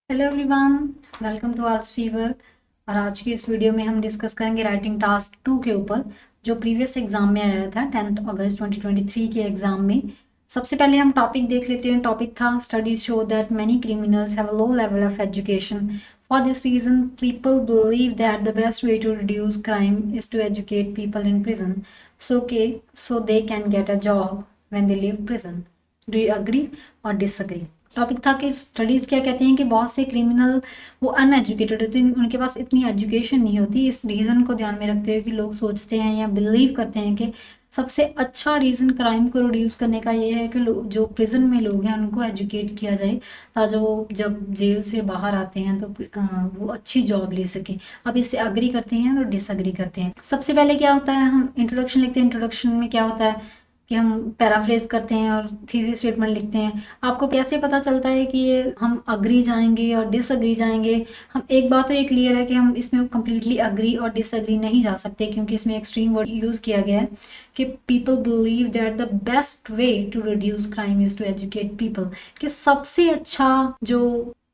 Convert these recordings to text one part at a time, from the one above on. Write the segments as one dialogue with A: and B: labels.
A: Hello everyone, welcome to Als Fever. और आज की इस वीडियो में हम डिस्कस करेंगे राइटिंग टास्क 2 के ऊपर, जो प्रीवियस एग्जाम में आया था 10 अगस्त 2023 के एग्जाम में। सबसे पहले हम टॉपिक देख लेते हैं। टॉपिक था studies show that many criminals have a low level of education. For this reason people believe that the best way to reduce crime is to educate people in prison so they can get a job when they leave prison. Do you agree or disagree? Topic था कि studies क्या कहती हैं कि बहुत से criminal वो uneducated होते हैं, उनके पास इतनी एजुकेशन नहीं होती। इस रीज़न को ध्यान में रखते हुए कि लोग सोचते हैं या बिलीव करते हैं कि सबसे अच्छा रीज़न क्राइम को रिड्यूस करने का ये है कि जो प्रिजन में लोग हैं उनको एजुकेट किया जाए, ताकि वो जब जेल से बाहर आते हैं तो वो अच्छी जॉब ले सकें। अब इससे अग्री करते हैं और डिसअग्री करते हैं। सबसे पहले क्या होता है, हम इंट्रोडक्शन लिखते हैं। इंट्रोडक्शन में क्या होता है कि हम पैराफ्रेज करते हैं और थीसिस स्टेटमेंट लिखते हैं। आपको कैसे पता चलता है कि ये हम अग्री जाएंगे और डिसअग्री जाएंगे? हम एक बात तो ये क्लियर है कि हम इसमें कम्प्लीटली अग्री और डिसअग्री नहीं जा सकते, क्योंकि इसमें एक्सट्रीम वर्ड यूज़ किया गया है कि people believe that the best way to reduce crime is to educate people. कि सबसे अच्छा जो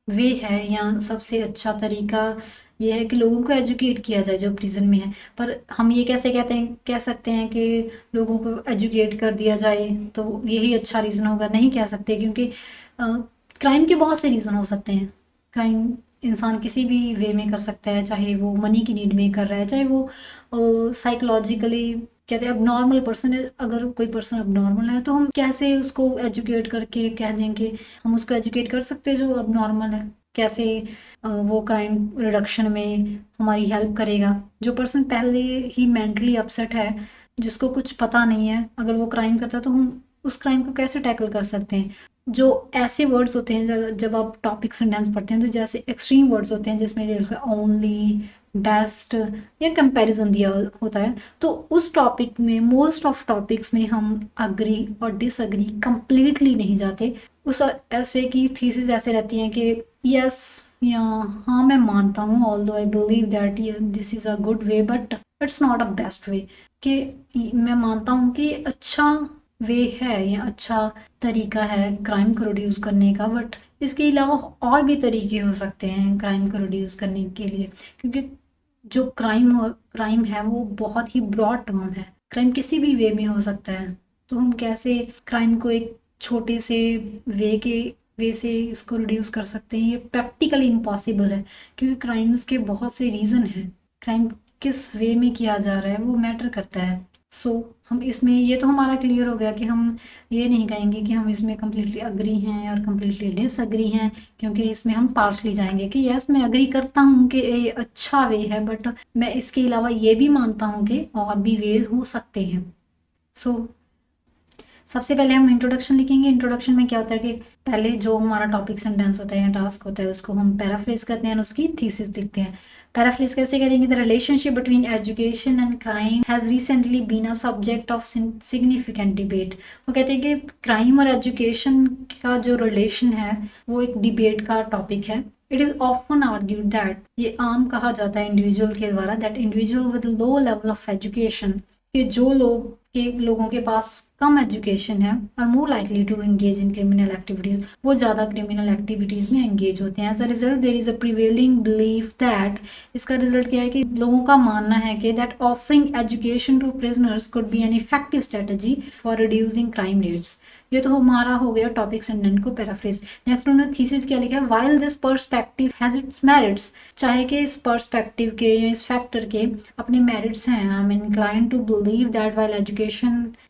A: वे है या सबसे अच्छा तरीका ये है कि लोगों को एजुकेट किया जाए जो प्रिजन में है। पर हम ये कैसे कह सकते हैं कि लोगों को एजुकेट कर दिया जाए तो यही अच्छा रीज़न होगा? नहीं कह सकते, क्योंकि क्राइम के बहुत से रीज़न हो सकते हैं। क्राइम इंसान किसी भी वे में कर सकता है, चाहे वो मनी की नीड में कर रहा है, चाहे वो साइकोलॉजिकली कहते हैं अब नॉर्मल पर्सन है। अगर कोई पर्सन अब नॉर्मल है तो हम कैसे उसको एजुकेट करके कह देंगे हम उसको एजुकेट कर सकते हैं जो अब नॉर्मल है? कैसे वो क्राइम रिडक्शन में हमारी हेल्प करेगा? जो पर्सन पहले ही मेंटली अपसेट है, जिसको कुछ पता नहीं है, अगर वो क्राइम करता है तो हम उस क्राइम को कैसे टैकल कर सकते हैं? जो ऐसे वर्ड्स होते हैं जब आप टॉपिक सेंटेंस पढ़ते हैं तो जैसे एक्सट्रीम वर्ड्स होते हैं जिसमें ओनली, बेस्ट या कंपैरिजन दिया होता है, तो उस टॉपिक में मोस्ट ऑफ टॉपिक्स में हम अग्री और डिसअग्री कंप्लीटली नहीं जाते। उस ऐसे की थीसिस ऐसे रहती हैं कि यस या हाँ मैं मानता हूँ, although I believe that this is a good way but it's not a best way. कि मैं मानता हूँ कि अच्छा वे है या अच्छा तरीका है क्राइम को रिड्यूस करने का, बट इसके अलावा और भी तरीके हो सकते हैं क्राइम को रिड्यूस करने के लिए। क्योंकि जो क्राइम है वो बहुत ही ब्रॉड टर्म है। क्राइम किसी भी वे में हो सकता है, तो हम कैसे क्राइम को एक छोटे से वे वे से इसको रिड्यूस कर सकते हैं? ये प्रैक्टिकली इम्पॉसिबल है, क्योंकि क्राइम्स के बहुत से रीज़न हैं। क्राइम किस वे में किया जा रहा है वो मैटर करता है। सो हम इसमें ये तो हमारा क्लियर हो गया कि हम ये नहीं कहेंगे कि हम इसमें कम्प्लीटली अग्री हैं और कम्प्लीटली डिसअग्री हैं, क्योंकि इसमें हम पार्शली जाएंगे कि यस मैं अग्री करता हूँ कि ये अच्छा वे है, बट मैं इसके अलावा ये भी मानता हूँ कि और भी वे हो सकते हैं। सो सबसे पहले हम इंट्रोडक्शन लिखेंगे। इंट्रोडक्शन में क्या होता है कि पहले जो हमारा टॉपिक सेंटेंस होता है या टास्क होता है उसको हम पैराफ्रेज करते हैं और उसकी थीसिस लिखते हैं। पैराफ्रेज कैसे करेंगे? The relationship between education and crime has recently been a subject of significant debate. वो कहते हैं कि क्राइम और एजुकेशन का जो रिलेशन है वो एक डिबेट का टॉपिक है। It is often argued that, ये आम कहा जाता है इंडिविजुअल के द्वारा, that individual with low level of education, कि जो लोगों के पास कम एजुकेशन है और more likely to engage in criminal activities, वो ज़्यादा क्रिमिनल एक्टिविटीज़ में एंगेज होते हैं। As a result there is a prevailing belief that, इसका रिजल्ट क्या है कि लोगों का मानना है कि that offering education to prisoners could be an effective strategy for reducing crime rates. ये तो हमारा हो गया टॉपिक सेंटेंस को पैराफ्रेज। नेक्स्ट उन्होंने थीसिस क्या लिखा है? While this perspective has its merits, चाहे कि इस पर्सपेक्टिव के या इस फैक्टर के अपने मेरिट्स हैं, I am incline to believe that while education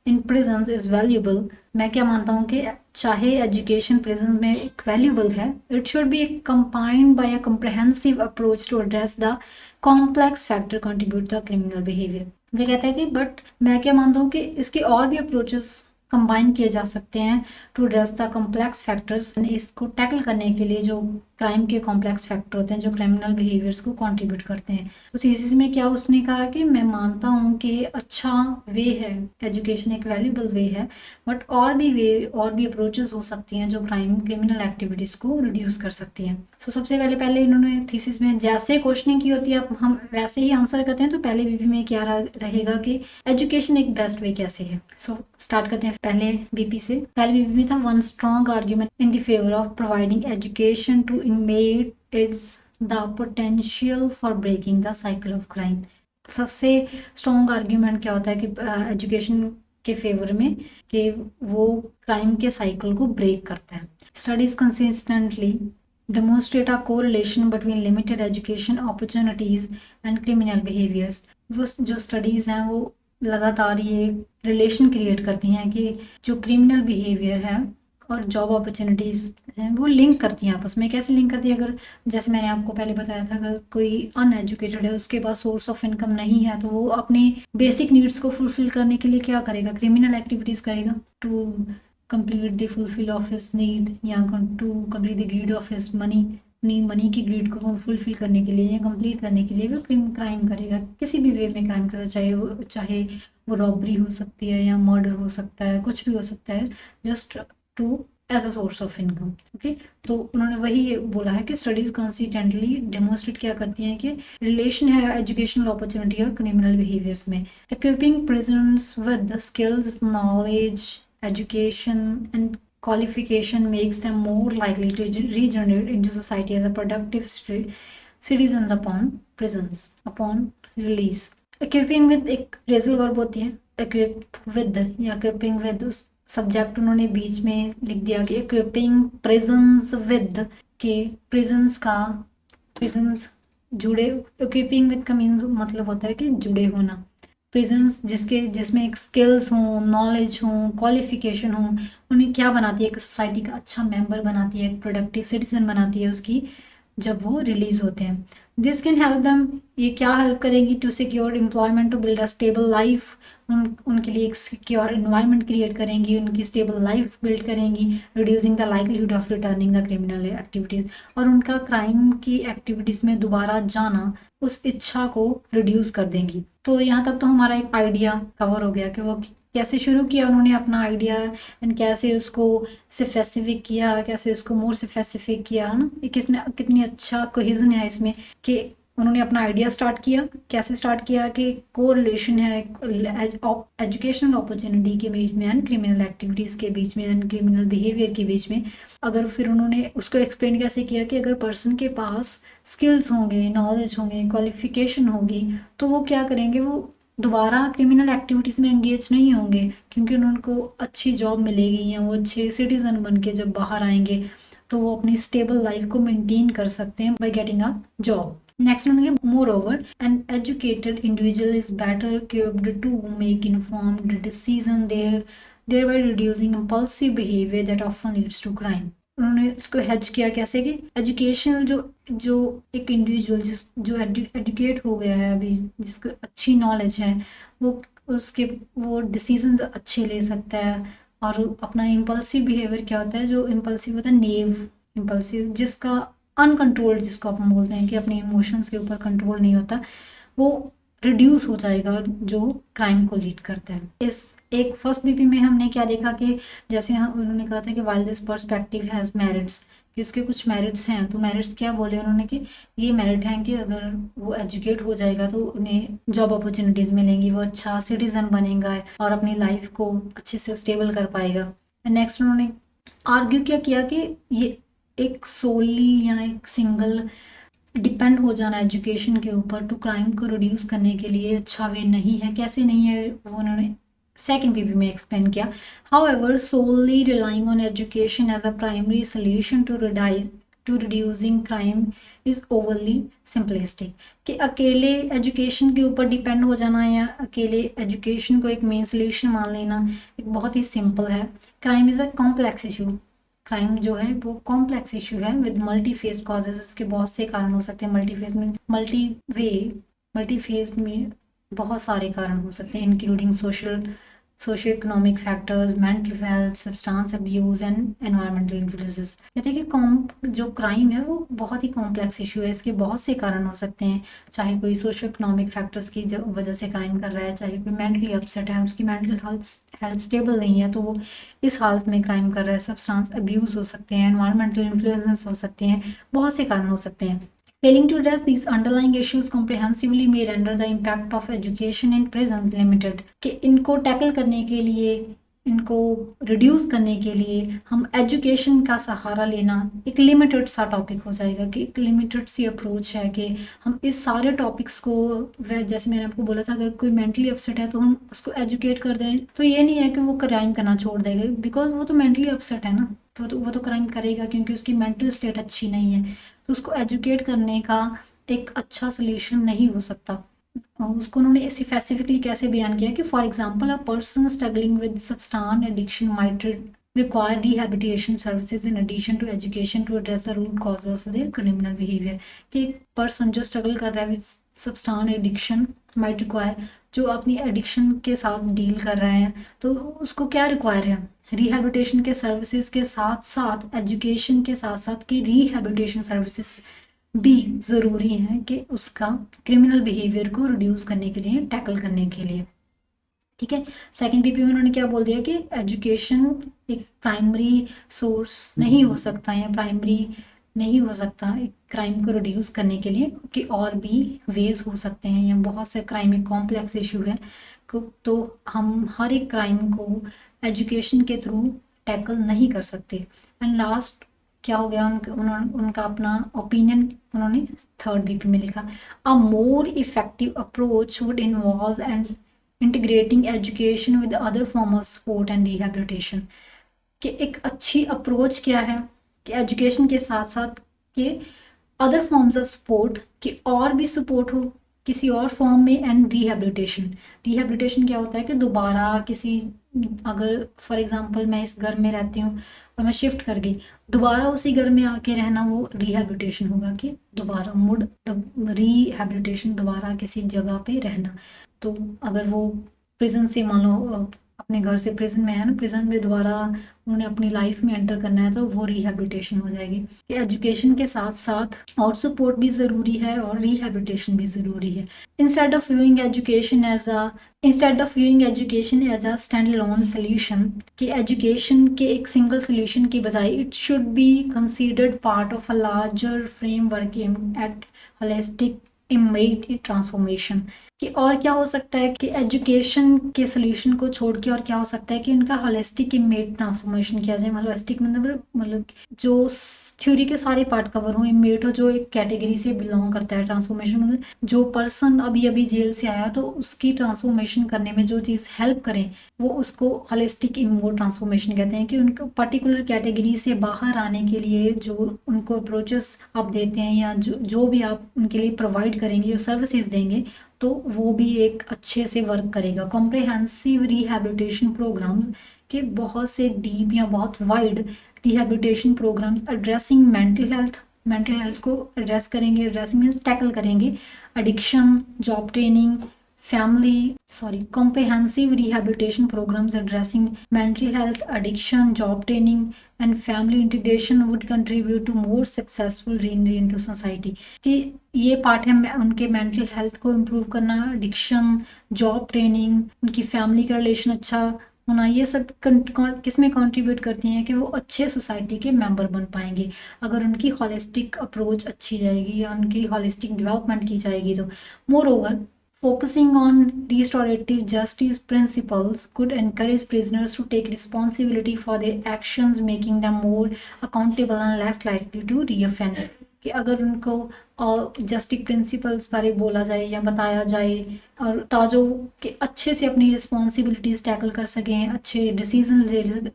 A: in prisons is valuable, मैं क्या मानता हूँ कि चाहे एजुकेशन प्रिजन्स में एक वैल्यूएबल है, it should be combined by a comprehensive approach to address the complex factor contribute the criminal behaviour. वे कहते हैं कि बट मैं क्या मानता हूँ कि इसके और भी अप्रोचेस कंबाइन किए जा सकते हैं to address the complex factors, इसको टैकल करने के लिए जो क्राइम के कॉम्प्लेक्स फैक्टर होते हैं जो क्रिमिनल बिहेवियर्स को कंट्रीब्यूट करते हैं। तो थीसिस में क्या उसने कहा कि मैं मानता हूँ कि अच्छा वे है, एजुकेशन एक वैल्यूबल वे है, बट और भी अप्रोचेस हो सकती हैं जो क्रिमिनल एक्टिविटीज़ को रिड्यूस कर सकती हैं। सो सबसे पहले इन्होंने थीसिस में जैसे क्वेश्चनिंग की होती है, अब हम वैसे ही आंसर करते हैं, तो पहले बीबी में क्या रहेगा कि एजुकेशन एक बेस्ट वे कैसे है। सो स्टार्ट करते हैं। पहले बीपी से। पहले बीपी में था one strong argument in the favour of providing education to inmate it's the potential for breaking the cycle of crime. सबसे स्ट्रॉन्ग आर्ग्यूमेंट क्या होता है कि एजुकेशन के फेवर में कि वो क्राइम के साइकिल को ब्रेक करता है। Studies consistently demonstrate a correlation between limited education opportunities and criminal behaviors। वो जो स्टडीज़ हैं वो लगातार ये रिलेशन क्रिएट करती हैं कि जो क्रिमिनल बिहेवियर है और जॉब अपॉर्चुनिटीज़ हैं वो लिंक करती हैं आपस में। कैसे लिंक करती है? अगर जैसे मैंने आपको पहले बताया था, अगर कोई अनएजुकेटेड है, उसके पास सोर्स ऑफ इनकम नहीं है, तो वो अपने बेसिक नीड्स को फुलफिल करने के लिए क्या करेगा? क्रिमिनल एक्टिविटीज़ करेगा to complete the fulfil of his need या to complete the greed of his money. अपनी मनी की ग्रीड को फुलफिल करने के लिए या कंप्लीट करने के लिए वो क्राइम करेगा। किसी भी वे में क्राइम करेगा, चाहे वो रॉबरी हो सकती है या मर्डर हो सकता है, कुछ भी हो सकता है, just to as a source of income. Okay, तो उन्होंने वही बोला है कि स्टडीज कंसिस्टेंटली डेमोन्स्ट्रेट क्या करती हैं कि रिलेशन है एजुकेशनल अपॉर्चुनिटी और क्रिमिनल बिहेवियर्स में। Equipping prisoners with skills, knowledge, education and qualification makes them more likely to regenerate into society as a productive citizens upon release। equipping with एक phrasal verb होती है equip with या equipping with, उस subject उन्होंने बीच में लिख दिया कि equipping prisons with के prisons जुड़े। equipping with का मीन्स मतलब होता है कि जुड़े होना। प्रिजन्स जिसमें एक स्किल्स हों, नॉलेज हों, क्वालिफिकेशन हों, उन्हें क्या बनाती है? एक सोसाइटी का अच्छा मेंबर बनाती है, एक प्रोडक्टिव सिटीजन बनाती है उसकी, जब वो रिलीज होते हैं। दिस कैन हेल्प देम, ये क्या हेल्प करेगी? To secure employment, to build a stable life, उनके लिए एक सिक्योर इन्वायरमेंट क्रिएट करेंगी, उनकी स्टेबल लाइफ बिल्ड करेंगी। Reducing the likelihood of returning the criminal activities, और उनका क्राइम की एक्टिविटीज़ में दोबारा जाना उस इच्छा को रिड्यूस कर देंगी। तो यहाँ तक तो हमारा एक आइडिया कवर हो गया कि वो कैसे शुरू किया उन्होंने अपना आइडिया एंड कैसे उसको स्पेसिफिक किया, कैसे उसको मोर स्पेसिफिक किया, है ना। कितनी अच्छा कोहेजन है इसमें कि उन्होंने अपना आइडिया स्टार्ट किया। कैसे स्टार्ट किया कि कोरिलेशन है एजुकेशनल अपॉर्चुनिटी के बीच में एंड क्रिमिनल एक्टिविटीज़ के बीच में एंड क्रिमिनल बिहेवियर के बीच में। अगर फिर उन्होंने उसको एक्सप्लेन कैसे किया कि अगर पर्सन के पास स्किल्स होंगे, नॉलेज होंगे, क्वालिफिकेशन होगी, तो वो क्या करेंगे? वो दोबारा क्रिमिनल एक्टिविटीज़ में एंगेज नहीं होंगे, क्योंकि उनको अच्छी जॉब मिलेगी या वो अच्छे सिटीज़न बन के जब बाहर आएंगे तो वो अपनी स्टेबल लाइफ को मेंटेन कर सकते हैं by getting a job. Next उन्होंने moreover an educated individual is better equipped to make informed decision thereby reducing impulsive behavior that often leads to crime। उन्होंने इसको हैज किया कैसे कि एजुकेशन जो एक इंडिविजुअल जो एडुकेट हो गया है अभी, जिसको अच्छी नॉलेज है, वो डिसीजन अच्छे ले सकता है। और अपना इम्पल्सिव बिहेवियर क्या होता है? जो इम्पल्सिव होता है नेव इम्पल्सिव, जिसका अनकंट्रोल्ड, जिसको अपन बोलते हैं कि अपने इमोशंस के ऊपर कंट्रोल नहीं होता, वो रिड्यूस हो जाएगा, जो क्राइम को लीड करता है। इस एक फर्स्ट बीपी में हमने क्या देखा कि जैसे उन्होंने कहा था कि while this perspective has merits, कि इसके कुछ मेरिट्स हैं। तो मेरिट्स क्या बोले उन्होंने कि ये मेरिट हैं कि अगर वो एजुकेट हो जाएगा तो उन्हें जॉब अपॉर्चुनिटीज़ मिलेंगी, वो अच्छा सिटीज़न बनेगा और अपनी लाइफ को अच्छे से स्टेबल कर पाएगा। नेक्स्ट उन्होंने आर्ग्यू क्या किया कि ये एक सोली या एक सिंगल डिपेंड हो जाना एजुकेशन के ऊपर टू क्राइम को रिड्यूस करने के लिए अच्छा वे नहीं है। कैसे नहीं है वो उन्होंने सेकेंड पीपी में एक्सप्लेन किया। However solely relying on education as a primary solution to reducing crime is overly simplistic, कि अकेले एजुकेशन के ऊपर डिपेंड हो जाना या अकेले एजुकेशन को एक मेन सोल्यूशन मान लेना एक बहुत ही सिंपल है। Crime is a complex issue, crime जो है वो कॉम्प्लेक्स इशू है विद मल्टी फेज कॉजेज। उसके बहुत से कारण हो सकते हैं। मल्टी फेज में बहुत सारे कारण हो सकते हैं, including socio economic factors, mental health, substance abuse and environmental influences. कहते हैं कि जो क्राइम है वो बहुत ही कॉम्प्लेक्स इशू है, इसके बहुत से कारण हो सकते हैं। चाहे कोई सोशियो इकोनॉमिक फैक्टर्स की वजह से क्राइम कर रहा है, चाहे कोई मेंटली अपसेट है, उसकी मेंटल हेल्थ स्टेबल नहीं है तो वो इस हालत में क्राइम कर रहा है। सब्सटेंस अब्यूज हो सकते हैं, एनवायरमेंटल इन्फ्लुएंसेस हो सकते हैं, बहुत से कारण हो सकते हैं। Failing to address these underlying issues comprehensively may render the impact of education in prisons limited। कि इनको टैकल करने के लिए इनको रिड्यूस करने के लिए हम एजुकेशन का सहारा लेना एक लिमिटेड सा टॉपिक हो जाएगा, कि एक लिमिटेड सी अप्रोच है कि हम इस सारे टॉपिक्स को, वह जैसे मैंने आपको बोला था, अगर कोई मेंटली अपसेट है तो हम उसको एजुकेट कर दें, तो ये नहीं है कि वो क्राइम करना छोड़ देगा, बिकॉज वो तो मेंटली अपसेट है ना, तो वो तो क्राइम करेगा क्योंकि उसकी मेंटल स्टेट अच्छी नहीं है। तो उसको एजुकेट करने का एक अच्छा सोल्यूशन नहीं हो सकता। उसको उन्होंने स्पेसिफिकली कैसे बयान किया कि for example a person struggling with substance addiction might require rehabilitation services in addition to education to address the root causes of their criminal behaviour. कि एक पर्सन जो स्ट्रगल कर रहा है with substance addiction might require, जो अपनी addiction के साथ डील कर रहे हैं, तो उसको क्या रिक्वायर है, रिहैबिलिटेशन के सर्विसेज के साथ साथ, एजुकेशन के साथ साथ कि रिहैबिलिटेशन सर्विसेज भी ज़रूरी है कि उसका क्रिमिनल बिहेवियर को रिड्यूस करने के लिए, टैकल करने के लिए। ठीक है, सेकंड पीपी में उन्होंने क्या बोल दिया कि एजुकेशन एक प्राइमरी सोर्स नहीं हो सकता, या प्राइमरी नहीं हो सकता एक क्राइम को रिड्यूस करने के लिए, कि और भी वेज हो सकते हैं, या बहुत से क्राइम एक कॉम्प्लेक्स इशू है, तो हम हर एक क्राइम को एजुकेशन के थ्रू टैकल नहीं कर सकते। एंड लास्ट क्या हो गया, उनका अपना ओपिनियन उन्होंने थर्ड बीपी में लिखा, a more effective approach would involve and integrating education with other form of support and rehabilitation. कि एक अच्छी अप्रोच क्या है कि एजुकेशन के साथ साथ के अदर फॉर्म्स ऑफ सपोर्ट, कि और भी सपोर्ट हो किसी और फॉर्म में, एंड रिहैबिलिटेशन। रिहैबिलिटेशन क्या होता है कि दोबारा किसी, अगर फॉर एग्जांपल मैं इस घर में रहती हूँ और मैं शिफ्ट कर गई, दोबारा उसी घर में आके रहना, वो रिहैबिलिटेशन होगा, कि दोबारा मुड रिहैबिलिटेशन, दोबारा किसी जगह पे रहना। तो अगर वो प्रिजन से, मान लो अपने घर से प्रिजन में है ना, प्रिजन में दोबारा उन्हें अपनी लाइफ में एंटर करना है, तो वो रिहैबिलिटेशन हो जाएगी। कि एजुकेशन के साथ साथ और सपोर्ट भी ज़रूरी है और रिहैबिलिटेशन भी ज़रूरी है। Instead of viewing education as a stand alone solution, कि एजुकेशन के एक सिंगल सोल्यूशन की बजाय it should be considered part of a larger framework aimed at holistic image transformation. कि और क्या हो सकता है कि एजुकेशन के सोल्यूशन को छोड़ के और क्या हो सकता है कि उनका होलिस्टिक इमेज ट्रांसफॉर्मेशन किया जाए। होलिस्टिक मतलब जो थ्योरी के सारे पार्ट कवर हो, इमेट हो जो एक कैटेगरी से बिलोंग करता है, ट्रांसफॉर्मेशन मतलब जो पर्सन अभी अभी जेल से आया तो उसकी ट्रांसफॉर्मेशन करने में जो चीज़ हेल्प करें, वो उसको होलिस्टिक इमेज ट्रांसफॉर्मेशन कहते हैं। कि उनको पर्टिकुलर कैटेगरी से बाहर आने के लिए जो उनको अप्रोचेस आप देते हैं, या जो भी आप उनके लिए प्रोवाइड करेंगे, जो सर्विसेज देंगे, तो वो भी एक अच्छे से वर्क करेगा। कॉम्प्रिहेंसिव रिहैबिलिटेशन प्रोग्राम्स के बहुत से डीप या बहुत wide rehabilitation programmes addressing mental health को एड्रेस करेंगे। एड्रेसिंग मीन्स टैकल करेंगे addiction, job training, comprehensive rehabilitation programs addressing mental health, addiction, job training and family integration would contribute to more successful re-entry into society। कि ये part है उनके mental health को improve करना, addiction, job training, उनकी family का relation अच्छा होना, ये सब किस में कंट्रीब्यूट करती हैं कि वो अच्छे सोसाइटी के मेंबर बन पाएंगे अगर उनकी हॉलिस्टिक अप्रोच अच्छी जाएगी या उनकी हॉलिस्टिक डेवलपमेंट की जाएगी। तो more over, focusing on restorative justice principles could encourage prisoners to take responsibility for their actions, making them more accountable and less likely to reoffend। कि अगर उनको जस्टिस प्रिंसिपल्स बारे बोला जाए या बताया जाए, और ताजो कि अच्छे से अपनी रिस्पॉन्सिबिलिटीज़ टैकल कर सकें, अच्छे डिसीजन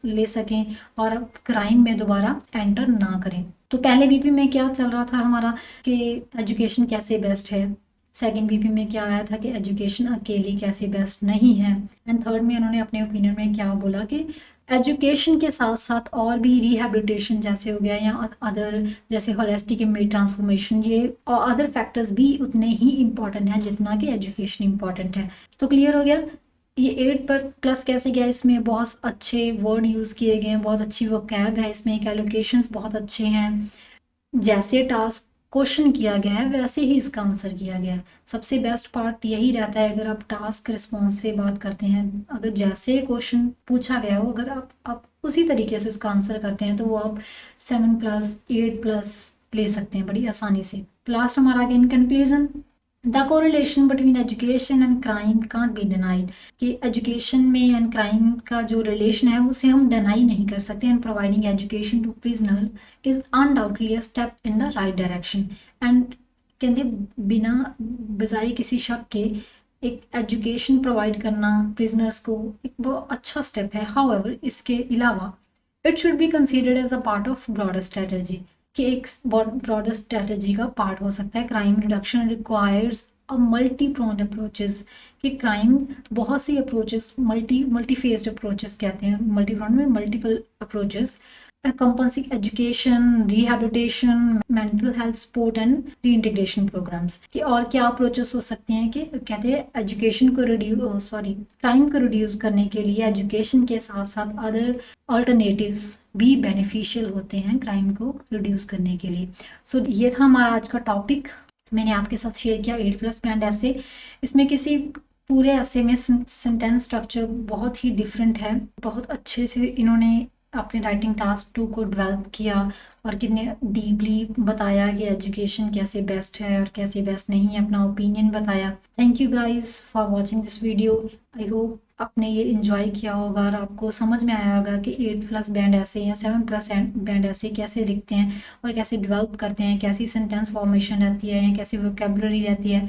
A: ले सकें और क्राइम में दोबारा एंटर ना करें। तो पहले बीपी में क्या चल रहा था हमारा कि एजुकेशन कैसे बेस्ट है, सेकंड बीपी में क्या आया था कि एजुकेशन अकेली कैसे बेस्ट नहीं है, एंड थर्ड में उन्होंने अपने ओपिनियन में क्या बोला कि एजुकेशन के साथ साथ और भी रिहैबिलिटेशन जैसे हो गया या अदर जैसे होलिस्टिक इमेज ट्रांसफॉर्मेशन, ये और अदर फैक्टर्स भी उतने ही इम्पॉर्टेंट हैं जितना कि एजुकेशन इम्पॉर्टेंट है। तो क्लियर हो गया ये 8 पर प्लस कैसे गया, इसमें बहुत अच्छे वर्ड यूज़ किए गए हैं, बहुत अच्छी वोकैब है इसमें, एलोकेशंस बहुत अच्छे हैं, जैसे टास्क क्वेश्चन किया गया है वैसे ही इसका आंसर किया गया है। सबसे बेस्ट पार्ट यही रहता है अगर आप टास्क रिस्पॉन्स से बात करते हैं, अगर जैसे क्वेश्चन पूछा गया हो अगर आप उसी तरीके से उसका आंसर करते हैं तो वो आप 7+, 8+ ले सकते हैं बड़ी आसानी से। लास्ट हमारा आगे in conclusion, the correlation between education and crime can't be denied, कि एजुकेशन में एंड क्राइम का जो रिलेशन है उसे हम डिनाई नहीं कर सकते। And providing education to prisoner is undoubtedly a step in the right direction. And कहते बिना बजाय किसी शक के एक एजुकेशन प्रोवाइड करना प्रिजनर्स को एक बहुत अच्छा स्टेप है। हाउएवर इसके अलावा it should be considered as a part of broader strategy, कि एक ब्रॉडर स्ट्रेटजी का पार्ट हो सकता है। Crime reduction requires a multi pronged approaches, कि क्राइम बहुत सी अप्रोचेस, मल्टी फेस्ड अप्रोचेस कहते हैं, मल्टी प्रोन्ड में multiple approaches, encompassing education, rehabilitation, mental health support and reintegration programmes. कि और क्या अप्रोचेस हो सकते हैं, कि कहते हैं एजुकेशन को क्राइम को रिड्यूस करने के लिए एजुकेशन के साथ साथ अदर अल्टरनेटिव्स भी बेनिफिशियल होते हैं क्राइम को रिड्यूस करने के लिए। सो ये था हमारा आज का टॉपिक, मैंने आपके साथ शेयर किया 8+ बैंड ऐसे। इसमें किसी पूरे ऐसे में सेंटेंस स्ट्रक्चर बहुत ही डिफरेंट है, बहुत अच्छे से इन्होंने अपने राइटिंग टास्क 2 को डेवलप किया और कितने डीपली बताया कि एजुकेशन कैसे बेस्ट है और कैसे बेस्ट नहीं है, अपना ओपिनियन बताया। Thank you guys for watching this video. I hope आपने ये इन्जॉय किया होगा और आपको समझ में आया होगा कि 8+ बैंड ऐसे या 7+ बैंड ऐसे कैसे लिखते हैं और कैसे डेवलप करते हैं, कैसी सेंटेंस फॉर्मेशन रहती है, कैसी वोकेबलरी रहती है।